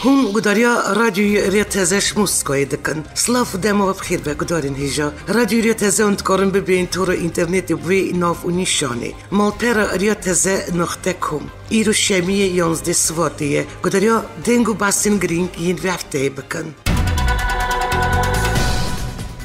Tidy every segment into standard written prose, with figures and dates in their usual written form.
هم گداریا رادیو ریتزش موسکای دکن سلاف دما بخیر و گدارین هیجا رادیو ریتزه اندکارن ببین تو را اینترنت وی ناف و نیشانه مالپر ریتزه نقطه کم ایرو شمی 11 سواتیه گداریا دنگو باسین گرینگ این وفته بکن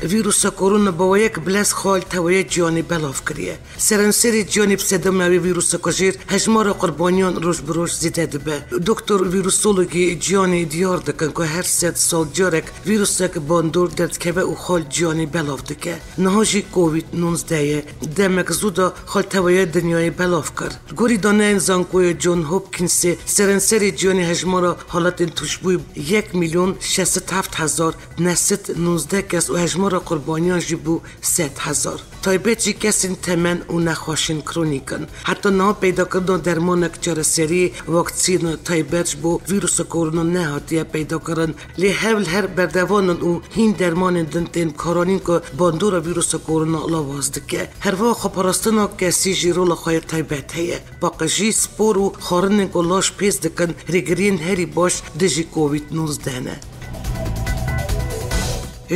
ویروس کرونا با یک بلس خال توی جانی بلاف کریه. سرانسری جانی بسدم نوی ویروس کشیر هجمار قربانیان روش بروش زیده دبه. دکتر ویروسولوژی جانی دیار دکن که هر 3 سال جارک ویروس که باندور درد که او خال جانی بلاف دکه. نهاجی کووید 19 دمک زودا خال توی دنیای بلاف کرد. گوری دانه انسان کوی جون هوپکینز سرانسری جانی هجمار حالت توشبوی 1,607,000 نست 19 کس و هجمار قربانیان جبو 100,000 تایبتی کسین تمن و نخواشین کرونیکن حتی نه پیدا کردن درمانک چارەسەری واکسین تایبت بو ویروس کرونا نهاتیه پیدا کردن لی حول هر بردوانن و هین درمان دنتین کارانین که باندور ویروس کرونا لواز دکه هر واقع پرستنا کسی جیرول خواهی تایبت هیه باقی سپور و خارنین که لاش پیز دکن ریگرین هری باش دجی کووید 19 نه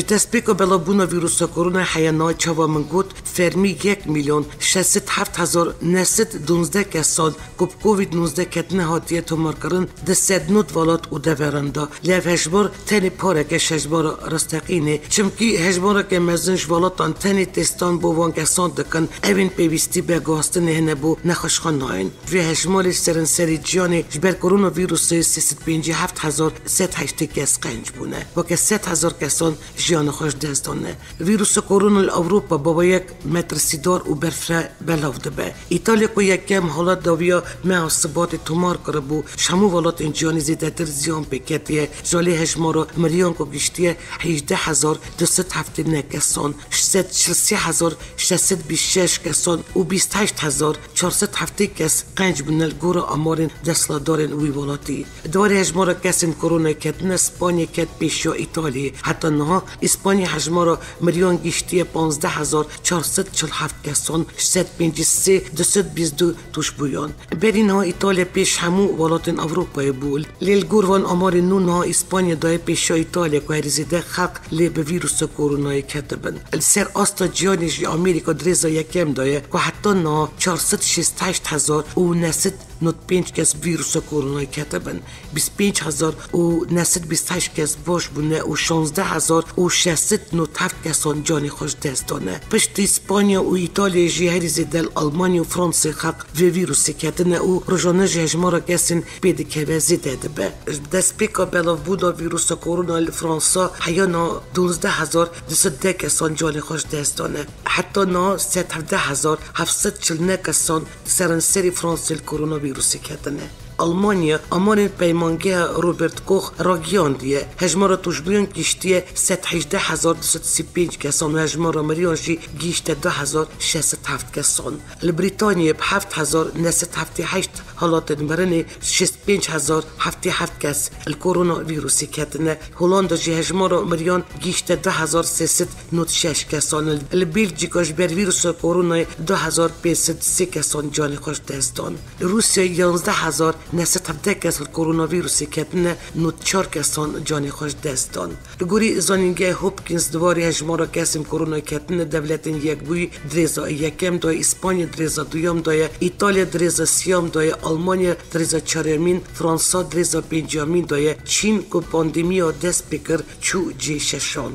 دستپیکو بلا بونا ویروس کرونا حیانای چوا من گود فرمی 1,607,000 نست 12 کسان کب کووید 19 کت نهاتیه تومار کرن ده سدنود والات و دورنده لیف هجبار تنی پاره که هجبار رستقینه چمکی هجبار که مزنش والاتان تنی تستان بو وان کسان دکن اوین پیوستی به گاستن هنه بو نخشخان ناین وی هجمالش سرانسری جیانی جبر کرونا ویروس 357,108 کس قنج بونه و که 100,000 کسان جیان خوش دستانه ویروس کرونا اروپا با یک متر سیدار و برفره بلاف دبه ایتالیا کو یک کم حالت داویا معصبات تومار کرده بو شمو ولات انجانی زیده تر زیان پیکتیه جالی هجمارا مریان کو گشتیه 18,279 کسان 643,626 کسان و 28,407 کس قنج بنل گور آمارین دستلادارین وی ولاتی دواری هجمارا کسین کرونا کت نه اسپانیا کت پیشیا ایتالیا حتی نه اسپانیا هجمارا مریان گشتیه 15,447 کسان 653,222 توش بویان برین ها ایتالیا پیش همو ولاتین اروپای بول لیل گوروان آمار نون ها اسپانیا دای پیش ایتالیا که هریزیده خلق لی به ویروس کرونا کتبن سر آستا جیانیش آمریکا دریزا یکم دایه که حتی نا 468,000 و نست 5 کس ویروس کرونا کتبن 25,000 و نست 28 کس باش بونه و 16,697 کسان جانی خوش دستانه پشت اسپانیا و ایتالیا جی هریزی دل آلمانی و فرانسه خلق و ویروسی کتنه و رجانه جی هجمارا کسین پیده که وزی داده به دست پیکا بلاف بودا ویروس کرونا لفرانسا حیانا 12,210 کسان جانی خوش دستانه حتی نا 17,749 کسان سرانسری فرانسه کرونا ویروسی کتنه آلمانیا آمار پیمانگه روبرت کوخ راگیان دیه هجمارا توشبیان گیشتیه 118,235 کسان و هجمارا مریانشی گیشته 2,607 کسان لبریتانیا به 7,978 حالات نمرنه 65,077 کس الکرونا ویروسی کتنه هولاندا جی هجمارا مریان گیشته 2,396 کسان لبیلژیکاش بر ویروس کرونا 2,503 کسان جان خوش دستان روسیه 11,000 نست 17 کس کرونا ویروسی کتنه 94 کسان جانی خوش دستان گوری زانینگه هوپکینز دواری هجمارا کسیم کرونا کتنه دولتین یک بوی دریزا یکم دای اسپانیا دریزا دویم دای ایتالیا دریزا سیام دای آلمانیا دریزا چهارمین فرانسا دریزا پنجمین دای چین کو پاندمیا دست بکر چو جی ششان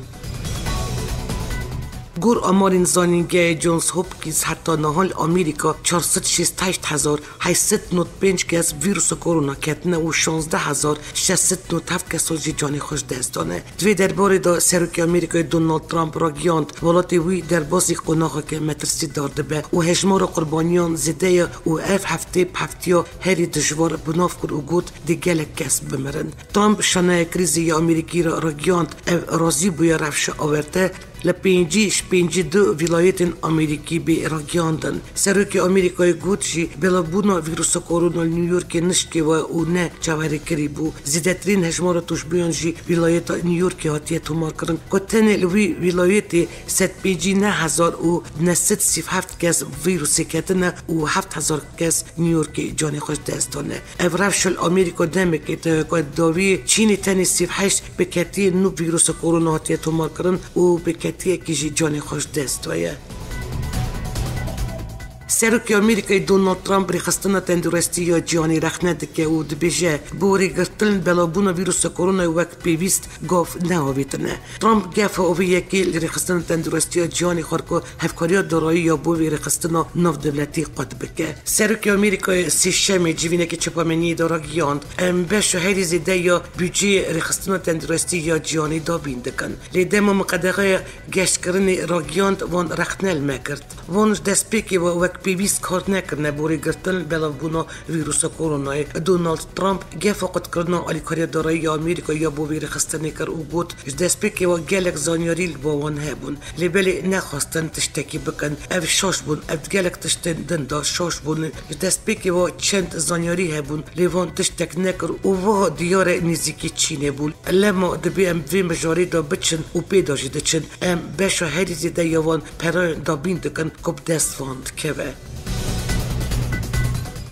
گور آمارین زانینگه جونز هوپکینز حتی نهال آمریکا 468,895 کس ویروس کرونا کتنه و 16,697 کس جی جانی خوش دستانه دوی درباره دا سروک آمریکای دونالد ترامپ را گیاند ولاتی وی در بازی قناقه که مترسی دارده به و هجمار قربانیان زیده و اف هفته پفتیا هری دجوار بناف کر و گود دی گلک کس بمرن ترامپ شانه کریزی آمریکی را گیاند رازی بویا رفش آورده لپینجیش 52 ولایت امریکی به راگیاندن. سروک امریکای گوت جی بلابونا ویروس کرونا نیویورک نشکی و او نه چواری کری بو. زیادترین هجمار توش بیان جی ولایت نیویورک هاتیه تومار کرن. کتن لوی ولایت 159,000 و 907 کس ویروس کتنه و 7,000 کس نیویورک جان خوش دستانه. افرافشل امریکا دمکت که داوی چینی تنی 38 به کتی نو ویروس کرونا هاتیه تومار کرن و به کتی که جان خوش دستویه. سروک امریکای دونالد ترامپ ریخستنا تندرستی یا جهانی رخنه دکه او دبیجه بوری گرتن بلابونا ویروس کرونا وک پیویست گاف نهاویتنه. ترامپ گفت اوی یکی ریخستنا تندرستی یا جهانی خورکو هفکاریا دارایی یا بوی ریخستنا نو دولتی قد بکه. سروک امریکای سیشم جوینه که چپامنی داراگیاند به شهری زیده یا بودجه ریخستنا تندرستی یا جهانی دابین دکن. لیده ما مقدقه گشت کردن راگیاند وان رخنل مکرد. وان دست پیکی و وک پیویست کار نکرنه بوری گرتن بلابونا ویروس کرونا. دونالد ترامپ گفت فقط کردن آلیکاری دارایی آمریکا یا بوی رخصتنی کر او گوت دست پیکی و گلک زانیاریل باوان هبون لیبلی نخواستن تشتکی بکن اف شاش بون اف گلک تشتن دندا شاش بون دست پیکی و چند زانیاری هبون لیوان تشتک نکر و دیار نزیکی چینه بون لما دبی ام وی مجاری دا بچن و پیدا جده چن ام بشا هری زیده یوان پرای دا بین دکن کب دست واند که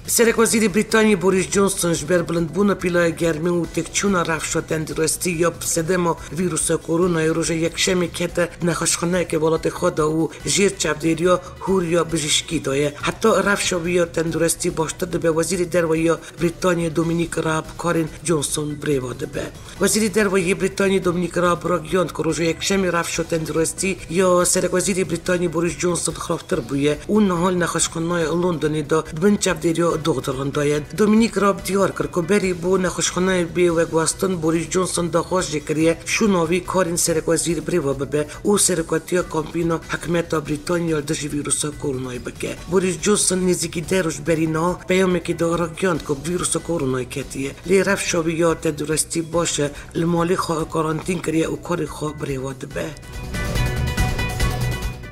سرک وزیر بریتانیا بوریس جونسون جبر بلندبونا پیلای گرمی و تکچونا رفشا تندرستی یا پسدما ویروس کرونا روژه یکشمی که نخشخانه که بالات خدا و جیر چپدیریا هوریا بجشکی دایه. حتی رفشا ویا تندرستی باشتد به وزیر درویا بریتانیا دومینیک راب کارین جونسون بریواده به. وزیر درویا بریتانیا دومینیک راب راگیاند که روژه یکشمی رفشا تندرستی یا سرک وزیر بریتانیا بوریس جونسون خرافتر بویه. اون حال نخشخانه لندنی دا بن چپدیریا دختران داید. دومینیک راب دیار کرد که بری بو نخوشخانه بی و گواستن بوریس جونسون دا خوش جکریه شوناوی کارین سرک وزیر بریوا ببه او سرکاتیا کامپینا حکمتا بریتانیا دژ ویروس کرونای بکه. بوریس جونسون نزدیکی دروش برینا پیامی که دا راگیاند که ویروس کرونای کتیه لی رفت شاوی یا تندرستی باشه المالی خواه کارانتین کریه و کاری خواه بریوا دبه.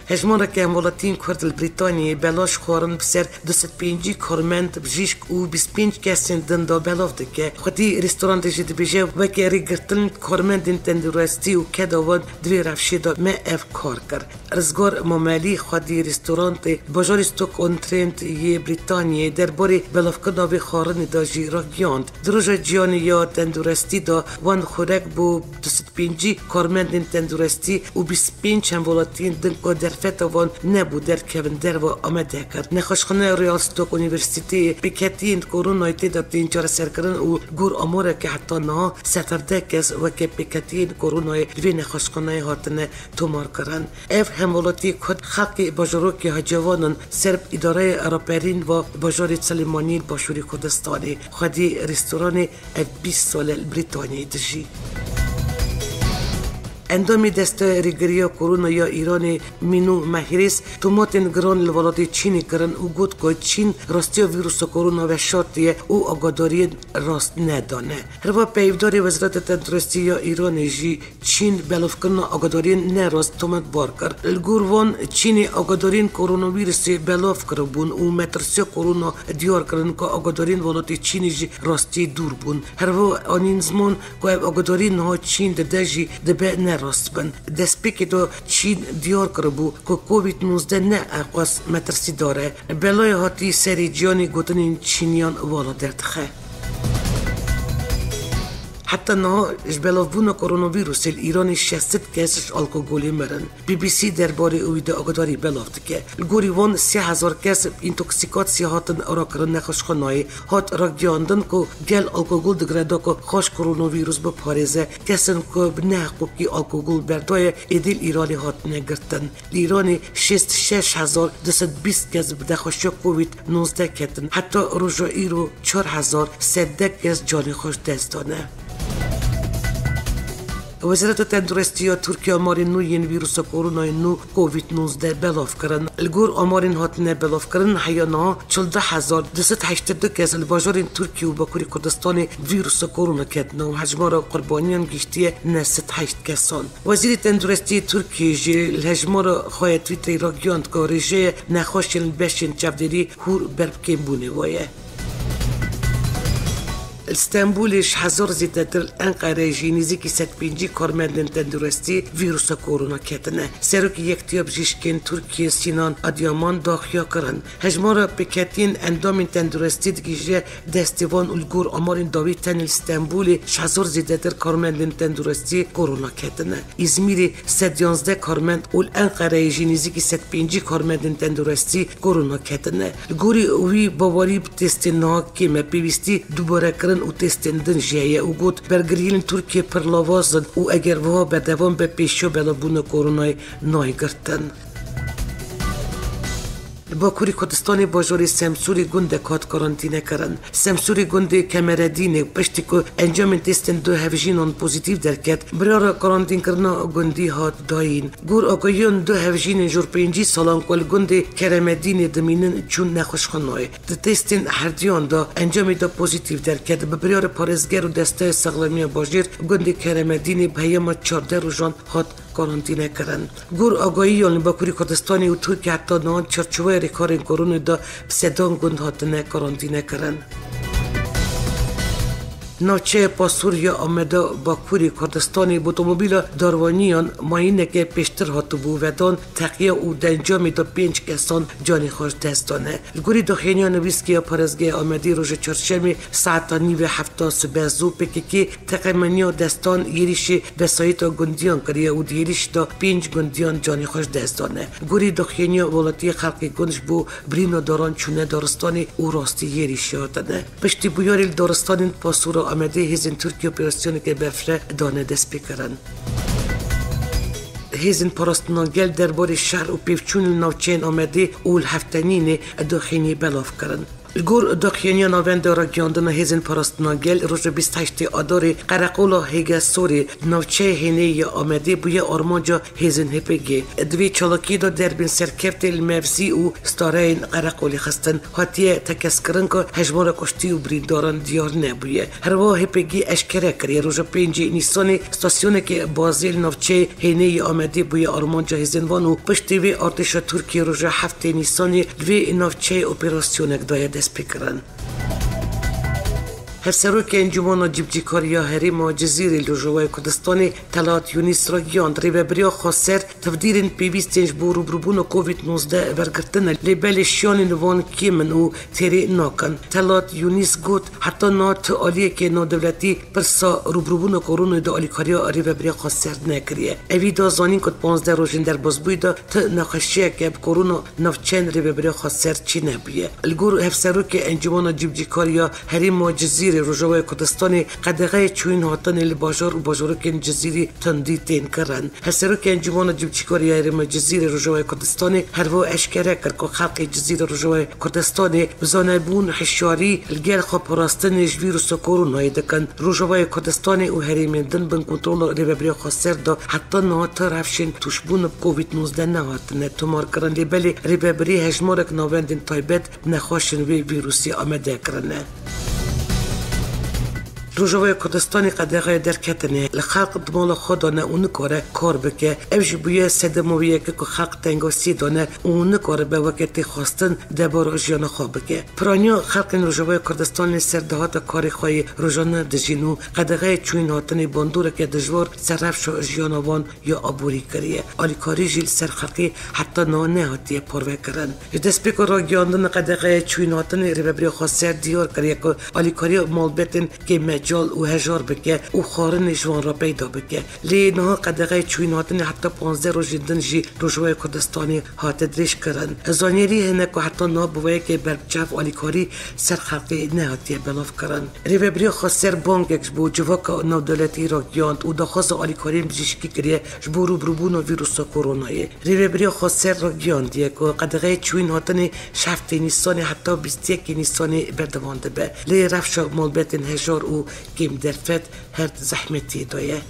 هجمارا که امولاتین کرد بریتانیا بلاش خورن بسر 205 کارمند بجیشک و 25 کسین دندا بلاف دکه. خودی رستوران جد بیجه و که ریگرتن کارمند تندرستی و کداوان دوی رفشی دا ما اف کار کرد. رزگار ممالی خودی رستوران بازار استوک اون ترند یه بریتانیا درباره بلاف کردن و خورن دا جی راگیاند. دروژه جیانی یا تندرستی دا وان خورک بو 205 کارمند تندرستی و 25 امولاتین دنکو در فتوان نبود در کندر و آمده کرد. نخوشخانه ریال ستوک اونیورسیتی بکتین کرونا تعداد اینجا سرکردن و گور اموره که حتی نه سترده کس و که بکتین کرونا وی نخوشخانه هاتنه تومار کردن. اف همولاتی خود خلق باجرو که هجوانن سرب اداره اروپرین و باجر سلیمانی باشوری کردستانی خودی رستوران 20 سال بریتانیایی دژی. اندامی دست ریگریا کرونا یا ایران مینو مهریس توماتن گران لولادی چینی کرن و گفت که چین راستی ویروس کرونا و شرطیه او آگاداری راست ندانه. هروا پیوداری وزارت تندرستی یا ایران جی چین بلاف کرنا آگاداری نراست تومت بار کرد. الگوروان چینی آگادارین کرونا ویروسی بلاف کربون و مترسیا کرونا دیار کردن که آگادارین ولادی چینی جی راستی دور بون. هروا آنین زمان که آگادارین ها چین دجی دبه راست بن دست پیکی دو چین دیار کربو که کووید 19 نه اقواس مترسی داره بلای هاتی سری جانی گوتنین چینیان والا درتخه. حتی نه جبلاف بونا کرونا ویروس ایرانی 600 کسش الکلی مرن. BBC درباره اویده آگاداری بلاف دکه. الگوری وان 3000 کس اینتوکسیکاسی هاتن آرا کرن نخوشخانه هات راگیاندن که گل الکل دگردا که خوش کرونا ویروس به پاریزه کسن که بنه حقوقی الکل بردای ایدیل ایرانی هات نگرتن. ایرانی 66,220 کس بده خوشی کووید 19 کتن. حتی روژا ایرو 4100 کس جانی خوش دستانه. وزارت تندرستی ترکیه آمار نو این ویروس کرونا نو کووید 19 بلاف کردن. الگور آمارین هاتنه بلاف کردن حیانا 14282 کس الباجار ترکیه و باکوری کردستان ویروس کرونا کردن و هجمار قربانیان گشتی 98 کسان. وزیر تندرستی ترکیه جل هجمار خواهد تویتری را گیاند که رژه نخوشن بشین چفدری هور بربکیم بونه وایه. استانبولش هزار زیادتر انقره جینیزی که 105 کارمندان تندرستی ویروس کرونا کتنه. سروک یکتیاب جیشکن ترکیه سینان ادیامان داخیا کرن. هجمار بکتین اندام تندرستی دیگه دستیوان الگور آمارین داوی تن استانبول هزار زیادتر کارمندان تندرستی کرونا کتنه. ازمیر 111 کارمند اول انقره جینیزی که 105 کارمندان تندرستی کرونا کتنه. الگوری وی باوری تست ناکیم پیوستی دوباره و تستندن جایه او گفت برگریلن ترکیه پر لوازن و اگر وها بدوام به پیشو بلابون کرونای نایگرتن. باکوری کردستان باجوری سمسوری گنده کات کارانتینه کردن. سمسوری گنده کمردینه پشتی که انجام تستن دو هفجینان پوزیتیو درکت برای کارانتین کردن گندی هات داین. گور آگاهیان دو هفجین جور 5 سالان کل گنده کرمدینه دمینن چون نخوش خنای. تستن هردیان دا انجام دا پوزیتیو درکت برای پارزگر و دسته سقلامی باجر گنده کرمدینه بهیام 14 روزان هات کارانتینه کردن. گور آگاهیان باکوری کردستانی و ترکیه حتی نان چرچوه ریکارین کرونا دا بسیدان گند هاتنه کارانتینه کردن. نوچه پاسوریا آمده باکوری کردستانی اتومبیل داروانیان ماینه که پیشتر هاتو بو ودان تقیه او دنجامی دا 5 کسان جانی خوش دستانه. الگوری داخینیان ویسکی پارزگه آمدی روز چرشمی ساعت 9:07 صبح زو پکیکی تقیمنیا دستان یریشی بسایتا گندیان کریه او دیریش دا 5 گندیان جانی خوش دستانه. الگوری داخینیا ولاتی خلقی گندش بو برینو داران چونه دارستانی او راستی یریشی هاتنه. پشتی بویاری دارستانی پاسور آمده هیزن ترکیه اپراسیونی که بفره دانه دست بکرن. هیزن پاراستناگل درباره شهر و پیفچون نوچین آمده اول هفتنین داخینی بلاف کرن. الگور داخیانی نوند را گیاندن هیزن پاراستناگل روز 28 آدار قرقولا هیگا سوری نوچه هینی آمده بوی آرمانجا هیزن هپگی دوی چالاکی دا دربین سرکفت المفزی و ستارین قرقولی خستن حتیه تکس کرن که هجمار کشتی و بریداران دیار نبویه. هروا هپگی اشکره کریه روز 5 نیسان ستاسیونه که بازیل نوچه هینی آمده بوی آرمانجا هیزن وانو پشتی وی ارتش ترکیه روز 7 نیسان دوی نوچه اپراسیونک داید سپیکرن. هفسروک انجمن جیبجیکاریا هریم جزیره لجوای کردستان طلعت یونس را گیاند ریبریا خاصر تفدیرن پیوستنج بو روبروبون کووید 19 برگرتن لیبل شیان نوان کیمن و تری ناکن. طلعت یونس گوت حتی نات عالیه که نادولتی پرسا روبروبون کرونا دا آلیکاریا ریبریا خاصر نکریه. اوی دا زانین کد 15 روزن در بازبوی دا تا نقشیه که کرونا نفچن ریبریا خاصر چی نبیه. الگور هفسروک انجمن جیبجیکاریا هریم جزیره روجوای کردستان قدغه چوین هاتن الباجار و باجارکن جزیری تندی تین کرن. هسروک انجمن جیبجیکاری هرم جزیره روجوای کردستان هر و اشکره کرد که خلق جزیره روجوای کردستان بزانبون حشاری الگل خواب پراستن ویروس کرونا دکن روجوای کردستان و هرم دن بن کنترل ریبریا خاصر دا حتی نهات رفشن توشبون کووید 19 نهاتن تمار کرن لیبل ریبری هجمارک نوندن تایبت نخوشن ویروسی آمده کرنه. روجوای کردستانی قدغه درکتنه لخلق دمال خودانه اون کار بکه اوج بویه سدمویه که خلق تنگاسی دانه اون کار به وقتی خواستن دبار جیان خواب بکه پرانیا خلق روجوای کردستان سردهات کاری خواه روزانه دجینو قدغه چوین هاتن باندوره که دجوار صرف شو جیانوان یا عبوری کریه آلیکاری جیل سرخلقی حتی نانه هاتیه پروه کرن دست بکر را گیاندن قدغه چوین هاتن ریبری خاصر دیار کریه که آلیکاری مالبتن که جال و هجار بکه و خارن جوان را پیدا بکه لی نها قدغه چوین هاتن حتی 15 روز جدن جی روجوای کردستانی هات دریش کرن زانیری هنه که حتی نا بویه که برچاف آلیکاری سرخلقی نهاتیه بلاف کرن ریبری خاصر بانگکش بو جواک نودولتی را گیاند و دخواست آلیکاری بجیشکی کریه جبو روبروبون و ویروس کرونایی ریبری خاصر را گیاندیه که قدغه چوین هاتن شفت نیسانی حتی 21 نیسانی بردوانده به لی رفش مالبتن هجار و کم درفت هر زحمتی دایه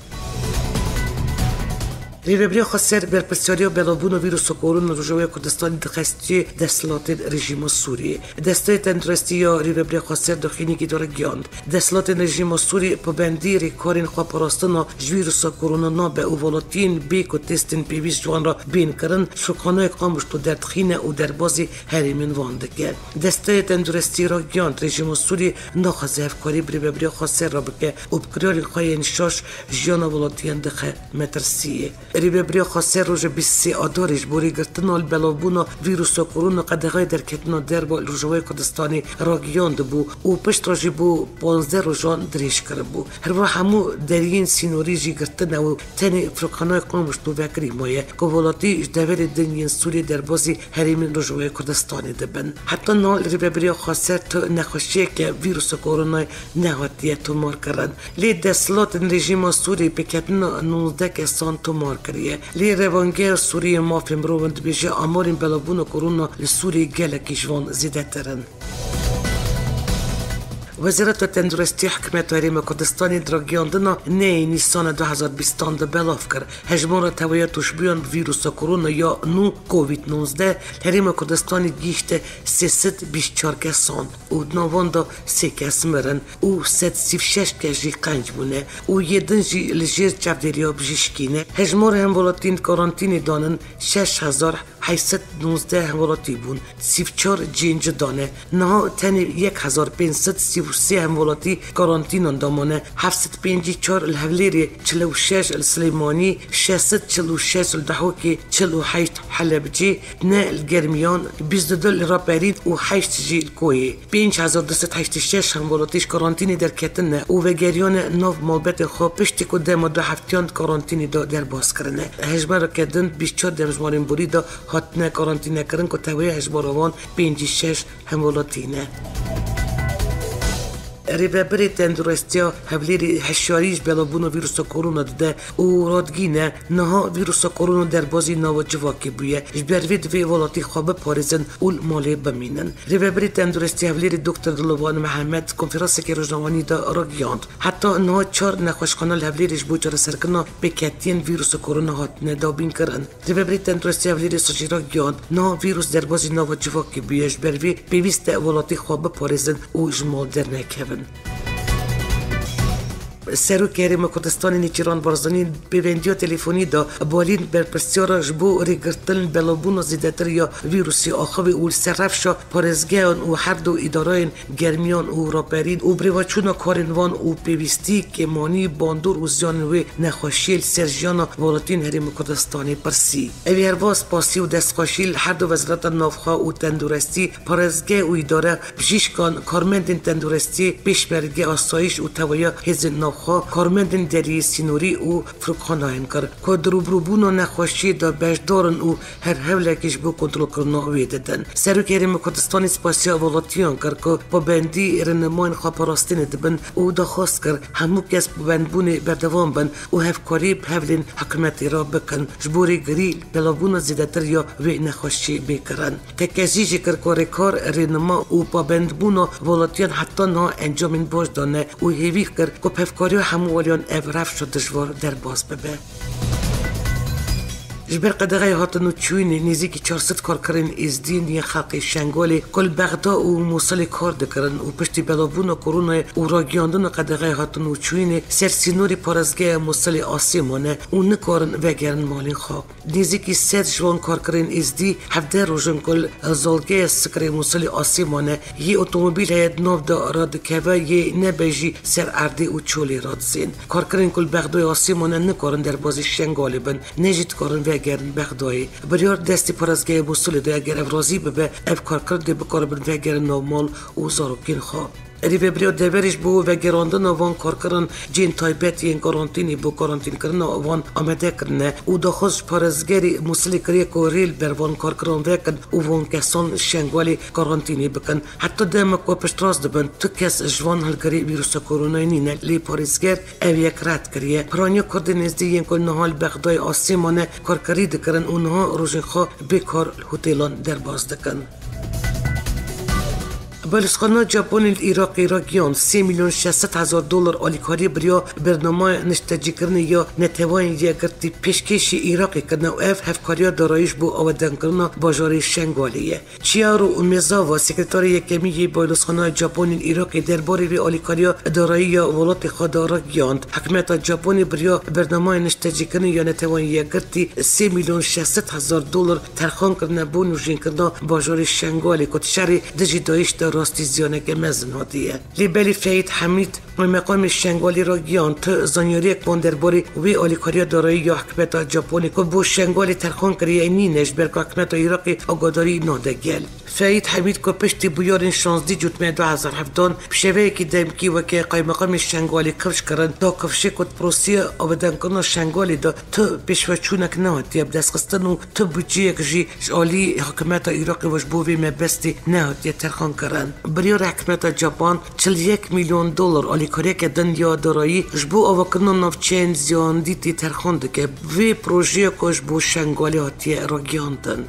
ریوبری خسر برپرسیاری بلابون ویروس کرونا روجوی کردستان دخستی دستلات رژیم سوری دسته تندرستی یا ریوبری خسر دخینی که داره گیاند دستلات رژیم سوری پابندی ریکارین خواه پراستنا ویروس کرونا نا به اولاتین بیک و تستین پیویز جوان را بین کرن شکانه قامشتو در دخینه و در بازی هریمین وانده دسته تندرستی را گیاند رژیم سوری ناخذ افکاری ریوبری خسر را بکه و بکریاری خواهی نشاش جیان اولاتین دخه مترسیه ریوبری خاصه روز 20 آدارش بوری گرتن البلابونا ویروس کرونا قدغای در کتنا دربا روجوای کردستانی راگیاند بو و پشت راجی بو 15 روزان دریش کرد بو هر و همو درین سینوری جی گرتن و تنی فرقانای قومش تو وکری مایه که ولاتی دور دنین سوری در بازی هریمین روجوای کردستانی دبن حتی نال ریوبری خاصه تو نخوشیه که ویروس کرونا نهاتیه تو مار کرد لی دستلات رژیم سوری بکتنا 19 کسان تو مار کریه لی روانگر سوری مافیم روند بیشه آمارین بلابون کرونا لسوری گلکی جوان زیده ترن وزارت تندرستی حکمت هریم کردستانی دراگیاندنا نه نیسان 2020 ده بلاف کرد هجمار تویاتوش بیان ویروس کرونا یا نو کووید 19 هریم کردستانی گیشت 324 کسان و نوان دا 3 کس مرن و 136 کسی قنج بونه و یدن جی لجیر چفدریا بجشکینه هجمار هم ولاتین کارانتینی دانن 6819 همولاتی بون 34 جینج دانه نه تنی 1533 همولاتی کارانتینان دامانه 754 الهولیری 46 السلیمانی 646 الدحوکی 48 حلبجی نه الگرمیان 22 الرابرین و 8 جی الکوی 5286 همولاتیش کارانتینی در کتنه و وگریان نو مالبت خواب پشتی که دم دو هفتیان کارانتینی در باز کرنه هجمار کدن 24 دمجمارین بوری دا هاتنه کارانتینه کرن که توی هجماروان 56 همولاتینه ریوبری تندرستی هفلیری هشیاریش بلابون ویروس کرونا ده و رادگینه نه ویروس کرونا در بازی نواجواکی بیه جبروید وی ولاتی خواب پاریزن اول مالی بمینن ریوبری تندرستی هفلیری دکتر دلوان محمد کنفرانسی که روزنامه‌ای دا راگیاند حتی نه 4 نخوشخانه هفلیریش بوچار سرکنا بکتین ویروس کرونا هات ندابین کرن ریوبری تندرستی هفلیری سوچی راگیاند نه ویروس در بازی نواجواکی بیه جبروی پیوست ولاتی خواب پاریزن و جمال در نکهون سرو کریم کردستان نیچران بارزانی پیوندی تلفنی دا بالین برپرسیار جبو ریگرتن بلابون زیدتر یا ویروسی آخوی و سرفشا پارزگیان و هر دو ادارین گرمیان و راپرین و بریواچون کارنوان و پیوستی که مانی باندور و زیانوی نخوشیل سرجیان والاتین هریم کردستانی پرسی اوی هرواز پاسی و دستخوشیل هر دو وزارت نافخا و تندرستی پارزگی و اداره بجیشکان کارمندین تندرستی پیشبرگی آسایش و تویا هزن کارمندن دری سینوری و فرقاناین کر که دروبروبون و نخوشی دا بجدارن و هر حولکش بو کنترل کرنا ویددن سرو کریم کردستانی سپاسی اولاتیان کر که پابندی رنماین خواپاراستین دبن و دا خواست کر همو کس پابندبون بردوان بن و هفکاری بحولین حکمتی را بکن جبوری گریل بلابون زیدتر یا وی نخوشی بکرن تکزیجی کر که ریکار رنما و پابندبون اولاتیان حتی نا انجامین باش دانه و هیوی کر که هفکاری هموالیان افرف شد دشوار در باز ببه جبر قدغه هاتنو چوینی نزدیک 400 کارکرین ازدین یا خلق شنگالی کل بغدا و موصل کار دکرن و پشتی بلابون کرونا و راگیاندن قدغه هاتنو چوینی سرسینوری پارزگه موصل آسیمانه و نکارن وگرن مالین خواب نزدیک 100 جوان کارکرین ازدی 17 روزن کل زالگه سکر موصل آسیمانه یه اتومبیل هید نو دا رادکوه یه نبجی سر اردی و چولی رادزین کارکرین کل بغدای آسیمانه نکارن در بازی شنگالی بن نجید کارن گرن بغدای بریار دستی پرازگاه بوسول ده اگر افرازی ببه اف کار کرده بکار بن وگر نورمال و زاروکین خواه ریوبری دورش بو و گراندن وان کار کردن جین تایبت این کارانتینی بو کارانتین کردن وان آمده کردن و داخلش پرازگری مسئله کریه که ریل بر وان کار کردن وکن و وان کسان شنگوالی کارانتینی بکن حتی دم کو پشتراز دبن تو کس جوان هلگری ویروس کرونا نینه لی پرازگر اویک رد کریه پرانیا کردن نزدی این کل نهال بغدای آسیمانه کار کرید کردن اونها روزخوا بکار هتلان در باز دکن بالسخانه ژاپن العراقی را گیان 3,600,000 آلیکاری بریا برنامه نشتجی کردن یا نتوان یگرتی پیشکشی عراقی کردن و هفکاریا دارایش بو آودن کردن باجاری شنگالیه. چیارو میزاوا سکرتاری یکمی بالسخانه ژاپن العراقی درباره آلیکاریا دارایی یا ولات خدا گیاند. حکومت ژاپن بریا برنامه نشتجی کردن یا نتوان یگرتی 3,600,000 ترخان کردن بو نوشین کردن باجاری شنگالی که شری دژی دایش راستی زیانه که مزن هاتیه. لیبلی فید حمید مقام شنگالی را گیان تا زانیاری اکبان درباره وی آلیکاریا دارایی یا حکمت ژاپنی که بو شنگالی ترخان کریه نینش برکه حکمت عراقی آگاداری نادگل. فید حمید که پشتی بیارین 16 جوتمه 2017 بشوه که دمکی و که قای مقام شنگالی کفش کرن تا کفشه کد پروسی آبدن کنه شنگالی دا تا پیشوچونک نهاتیه بدست خستن و تا بودجه کجی آلی حکمت عراقی وش بوی مبستی نهاتیه ترخان کرن. بریار حکمت ژاپن 41 میلیون دلار آلیکاری که دنیا دارایی جبو آوکنن نفچین زیان دیتی ترخانده که وی پروژه کش بو شنگالی هاتیه را گیاندن.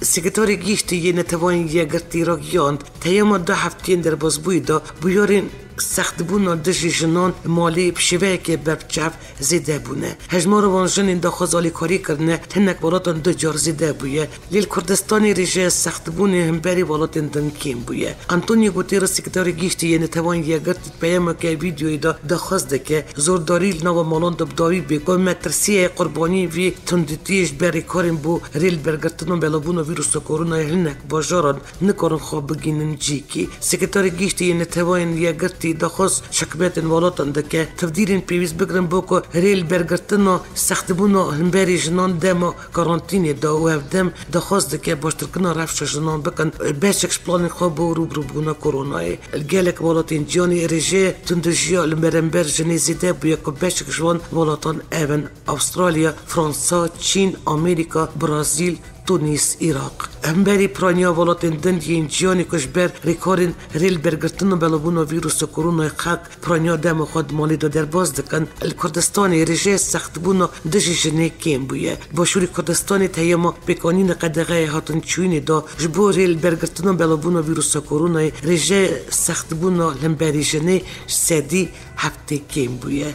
سکرتاری گیشتی یه نتوانی یگرتی را گیاند تیما 2 هفتین در بازبوی دا بیارین سخت بونا دژی جنان مالی بشوه که ببچف زیده بونه. هجمار وان جنین دا خوزالی کاری کرنه تنک والاتان 2 جار زیده بویه. لیل کردستانی ریجه سخت بونه همبری والاتان دنکیم بویه. انتونی گوتیر سکرتاری گیشتی یه نتوان یگرتی پیما که ویدیوی دا خوزده که زورداری نو مالان دبداوی بگو مترسیه قربانی وی تندتیش بری کارین بو ریل برگرتنو بلابونو ویروس کرونا هلنک باجاران نکارن خواب بگینن جیکی. سکرتاری گیشتی یه نتوان یگرتی دخوز شکبت انوالاتن دکه تفدیرین پیویز بگرن بوکو ریل برگرتنو سخت بونو هنبری جنان دمو کارانتینی دا و هفدم دخوز دکه باشترکنا رفش جنان بکن بیشکش پلان خواب بو روبرو بونا کرونای. الگلک والاتین جانی ریجه تندجیا المرنبر جنی زیده بویا که بیشکش وان والاتان ایون استرالیا، فرانسا، چین، امریکا، برازیل، تونس، عراق. همبری پرانیا ولاتن دنجین جیانی کشبر ریکارین ریل برگرتنو بلابونو ویروس کرونا خاک پرانیا دم خود مالی دا در باز دکن. الکردستانی ریجه سخت بونو دژی جنه کیم بویه. باشوری کردستانی تیما بکانین قدغه هاتن چوینی دا جبو ریل برگرتنو بلابونو ویروس کرونا ریجه سخت بونو لنبری جنه سدی هفته کیم بویه.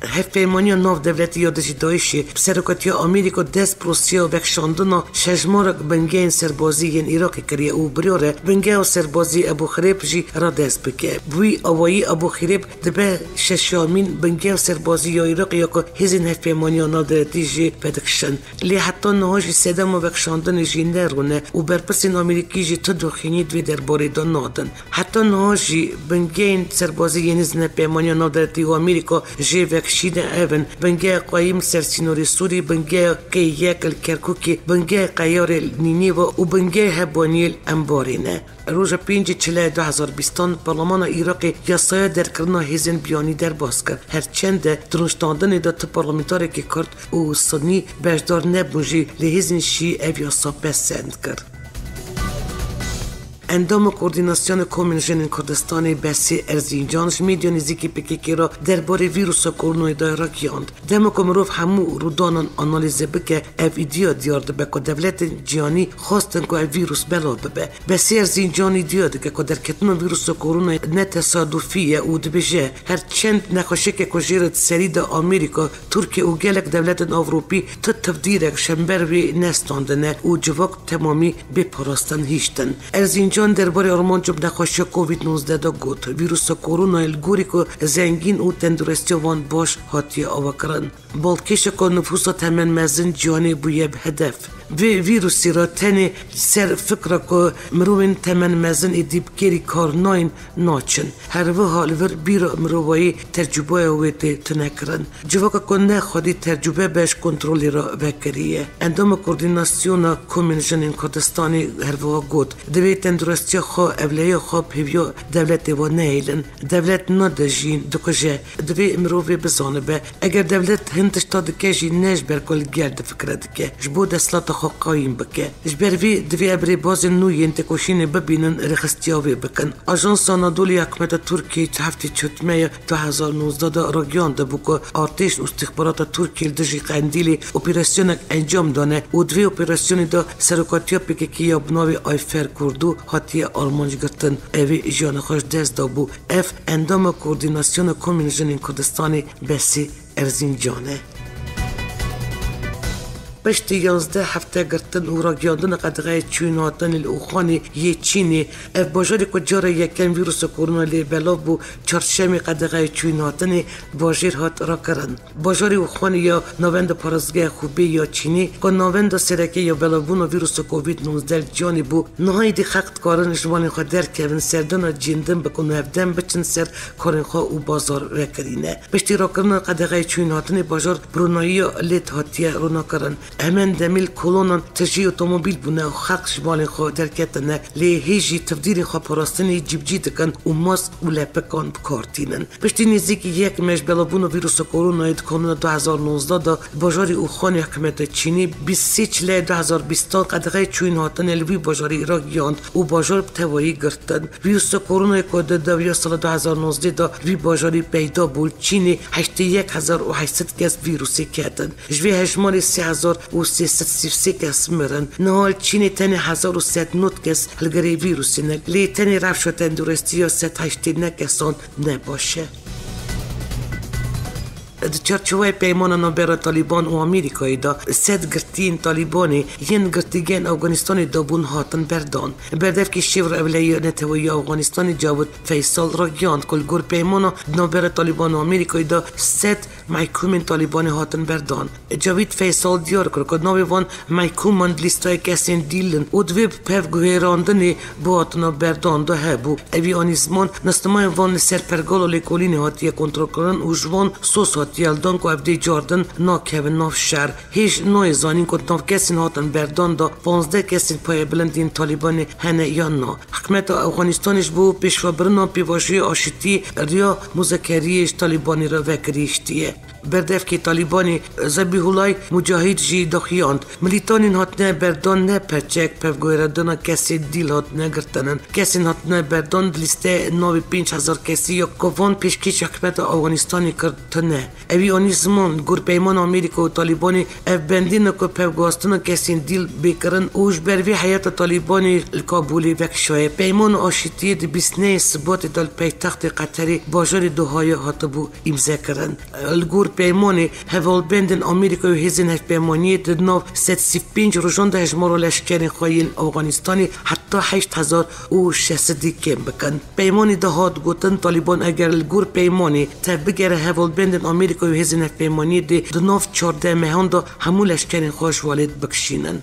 هفپیمانی ناو دولتی یا دژی دایشی بسرکتی آمریکا دست پروسیا و بکشاندنا شجمارک بنگین سربازی ین عراقی کریه او بریاره بنگه و سربازی ابو خریب جی را دست بکه. بوی آوایی ابو خریب دبه ششامین بنگه و سربازی یا عراقی یا که هزین هفپیمانی ناو دولتی جی بدکشن. لی حتی نهاجی سدم و بکشاندن جی نرونه و برپسین آمریکی جی تدخینی دوی درباره دا نادن. حتی نهاجی بنگین سربازی ین هزین هفپیمانی ناو دولتی و آمریکا جی شیده ایون بنگه قایم سرسینوری سوری بنگه قییک الکرکوکی بنگه قیار نینیو و بنگه هبانیل انبارینه. روز 5/4/2020 پارلمان عراقی یاسای در کرنا هزین بیانی در باز کرد. هرچند درنشتاندن داد پارلمانتاری که کرد و سنی بجدار نبوجی لهزین شی او یاسا پسند کرد. اندام کوردیناسیون کمیونژن کردستان بسی ارزینجانش میدیون زیکی پکیکی را درباره ویروس کرونا دایره گیاند. دمو کمروف همو رودانان آنالیز بکه او ایدیا دیارد به که دولت جیانی خواستن که ویروس بلا ببه. بسی ارزینجانی دیارد که در کتنو ویروس کرونا نه تصادفیه او دبیجه هرچند نخوشه که کجیرد سرید آمریکا ترکیه و گلک دولت اروپی تا تفدیرک شنبروی نستاندنه و جواک تمامی بپرستن هیشتن. ارزینجان درباره آرمان جب نخوشی کووید 19 دا گوت ویروس کرونا الگوری که زنگین و تندرستی وان باش هاتی آوکرن. بالکش که نفوس تمن مزن جانی بویب هدف. ویروسی را تنی سر فکر که مروین تمن مزن ایدیب گیری کار ناین ناچن. هر و حال ور بیر مروایی ترجبه ویتی تنکرن. جواک که نخوادی ترجبه بهش کنترولی را وکریه. اندام کوردیناسیون کمیونژن کردستانی هر و گوت. دوی تندرستی خواه اولیه خواه پیویا دولت و نیلن. دولت ندجین دکجه. دوی مروی بزانه به. اگر دولت هندش تا دکجی نش برکل گرد فکر دکه. جبو دستلات خو قایم بکه جبر وی دوی ابری باز نوی انتکوشین ببینن رخستیاوی بکن آژانس آنادولی حکومت ترکیه هفته چتمه 2019 راگیان ده بو ارتش استخبارات ترکیه دژی قندیلی اپراسیون انجام دانه و دوی اپراسیون دا سرکاتیا پککی بناوی آیفر کردو هاتی آلمانج گرتن اوی جان خوش دست دا بو اف اندام کوردیناسیون کمیونیژن کردستانی بسی ارزینجانه پشت 11 هفته گرتن و راگیاندن قدغه چویناتن الاوخانی یه چینی اف باجاری که جاره یکم ویروس کرونا لی بلا بو چارشمی قدغه چویناتن باجیر هات را کرن باجاری اوخانی یا نوند پارزگه خوبی یا چینی که نوند سرکه یا بلا بون ویروس کووید 19 جانی بو نهایی دی خقت کارن جوانی خود در کهون سردن جیندن بکن و هفدن بچن سر کارن خواه و بازار وکرینه پشتی را کرن قدغه چویناتن باجار برونایی لیت هاتیه رونا کرن همان دمیل کلونان تجی اتومبیل بونه و خلق شمال خو درکتنه لی هیجی تفدیر خو پراستنی جیبجی دکن و ماسک و لپکان بکارتینن پشتی نزدیک یک مش بلابون ویروس کرونا کانون 2019 دا باجاری اوخانی حکومت چینی 23 لی 2020 قدغه چوین هاتن الوی باجاری ایراک یاند و باجار بتوایی گرتن ویروس کرونا کد دویا سال 2019 دا وی باجاری پیدا بود چینی 81800 کس ویروسی کردن جوی هجمانی 3333 کس مرن نهال چینی تنی 1100 کس هلگری ویروسی نگ لی تنی رفت شد تندرستی یا 189 کسان نباشه چرچوه پیمان نوبر طالبان و آمریکایی دا سد گرتین طالبانی ین گرتیگن افغانستانی دابون هاتن بردان بردف که شیور اولی نتوی افغانستانی جاود فیصل را گیاند کل گر پیمان نوبر طالبان و آمریکایی دا سد محکومین طالبانی هاتن بردان جاوید فیصل دیار کرد که نوی وان محکومند لیستای کسین دیلن و دوی پیف گوهراندنی باتنا بردان دا هبو اوی آنیزمان نستمای وان سرپرگال و لیکولین هاتی کنترل کرن و جوان سوس یالدان کو افدی جاردن ناکه ناف شهر هیچ نوع زانین کو ناف کسین هاتن بردان دا 15 کسین پای بلندین طالبان هنه یا نا حکمت افغانستانش بو پیشوا برنا پیواشی آشتی ریا مذکریش طالبانی را وکریشتیه بردف که طالبانی زبیح الله مجاهد جی دخیاند ملیتانین هاتنه بردان نه پرچک پفگویردن کسی دیل هاتنه گرتنن کسی هاتنه بردان لیسته 95,000 کسی یا کوان پیشکیش حکمت افغانستانی کردنه اوی آنی زمان گر پیمان آمریکا و طالبانی اف بندین که پفگوستن کسی دیل بکرن اوش بروی حیات طالبانی کابولی وکشوه پیمان آشتی دی بیسنه ثبات دل پیتخت قطری باجار دوهای هاتبو امضا کرن الگور پیمانی هوال بندن آمریکا و هزین هف پیمانی دناف 135 روزان ده هجمار و لشکرین خواهین افغانستانی حتی 8600 کم بکن پیمانی ده هاد گوتن طالبان اگر الگور پیمانی تا بگره هوال بندن آمریکا و هزین هف پیمانی ده دناف 14 مهان ده همو لشکرین خواهش والد بکشینن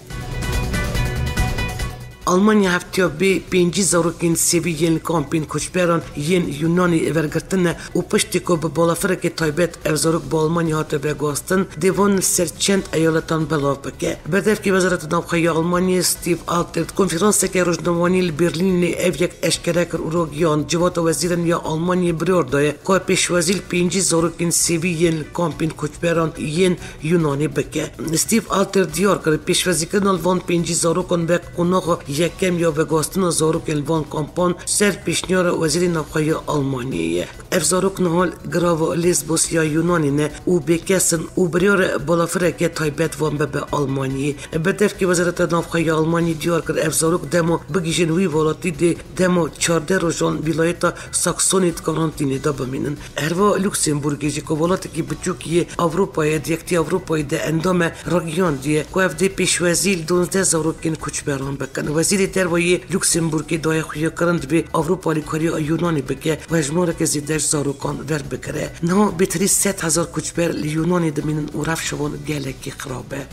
آلمانیا هفتیا به 5000 سیویل کامپین کوچبران ین یونانی ورگرتن و پشتی که به بالافرک تایبت افزارک با آلمانیا هات برگاستن دیوان سرچند ایالتان بلاف بکه بدف که وزارت نوخای آلمانی استیو آلترد کنفرانس که روزنامه‌نامه برلین اف یک اشکره کر اوروگیان جوات وزیرن یا آلمانی بریاردای که پیشوازیل 5000 سیویل کامپین کوچبران ین یونانی بکه استیو آلترد دیار کرد پیشوازی کردن وان 5000 کن بک اونها یکم یا بگاستن زاروک الوان کامپان سر پیشنیار وزیر نوخای آلمانیه افزاروک نهال گراو لیزبوس یا یونانی نه او بکسن او بریار بالافرک تایبت وان به آلمانی بدف که وزارت نوخای آلمانی دیار کرد افزاروک دمو بگیجن وی والاتی دی دمو 14 روزان ولایت ساکسونیت کارانتینی دا بمینن هروا لوکسمبورگی که ولاتی که بچوکی اروپای دیکتی اروپای ده اندام راگیان دیه که افدی پیشوازیل 12000 کوچبران بکن وزیر درباره لوکسمبورگ دای خویا کرند به اروپا لیکاری یونانی بگه و اجماع که زیدش زاروکان ور بکره نه بهتری 3000 کوچبر یونانی دمینن و رفت شوان گله کی خرابه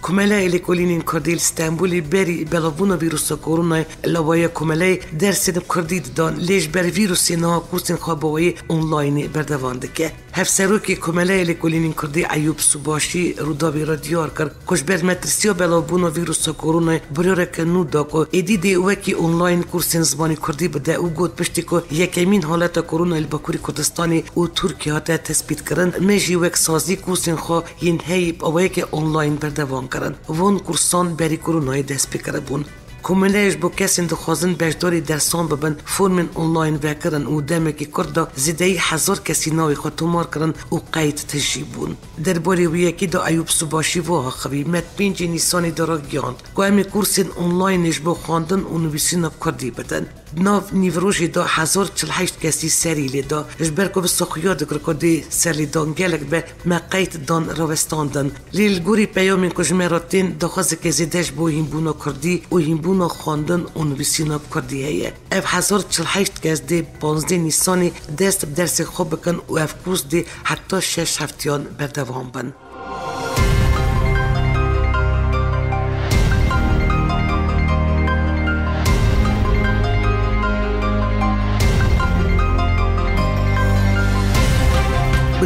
کمله الکولین کردی استانبولی بری بلابونا ویروس کرونا لوای کمله درسید کردید دان لیش بر ویروسی نه کوسن خوابوی آنلاین بردوانده که هفسروکی کمله الکولین کردی ایوب سباشی رودابی را دیار کرد کش بر مدرسیا بلابونا ویروس کرونا بریاره که نو داکو ایدی وکی آنلاین کورسن زبانی کردی بده او گفت پشتی که یکمین حالت کرونا الباکوری کردستانی و ترکیه ها تثبیت کردند میجی وک سازی کورسن خو ین هیب اوای که آنلاین بردوام کردند وان کورسان بری کرونای دست بکره بون کمونیش با کسی دخوازن بجداری درسان ببن فرم آنلاین وکرن و دمکی کرده زیده 1000 کسی ناوی خود تومار کرن و قید تجیبون در باری و یکی دا ایوب سباشی و آخوی مت 5 نیسانی دارا گیاند که امی کورسین آنلاینش با خواندن و نویسین کردی بدن ناف نیوروژی دا 1048 کسی سریلی دا اجبرکو به سخیاد کردی سری دان گلک به مقیت دان روستاندن لیل گوری پیامین کجمراتین دا خوزه که زیدش با هیمبونا کردی و هیمبونا خواندن و نویسینا کردی هیه اف 1048 کس دی 15 نیسانی دست درس خوب بکن و اف کورس دی حتی 6 هفتیان بردوام بن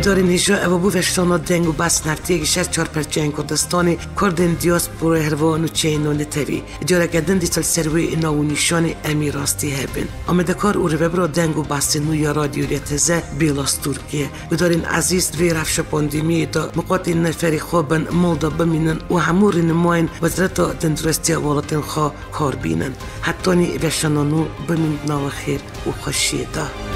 بداری نیجا ابو وشتانا دنگ و بس نفتی 64% کردستانی کردن دیاسپورا هروان و چین و نتوی جاره کردن دیتال سروی ناو نشان امی راستی هبن آمدکار او روبرا دنگ و بس نویا رادیو ریتزه بیلاس ترکیه بدارین عزیز وی رفش پاندیمی دا مقاطع نفری خوابن مولدا بمینن و همور نماین وزارت تندرستی والاتن خواه کار بینن حتی نی وشتانانو بمین ناو خیر و خوشیده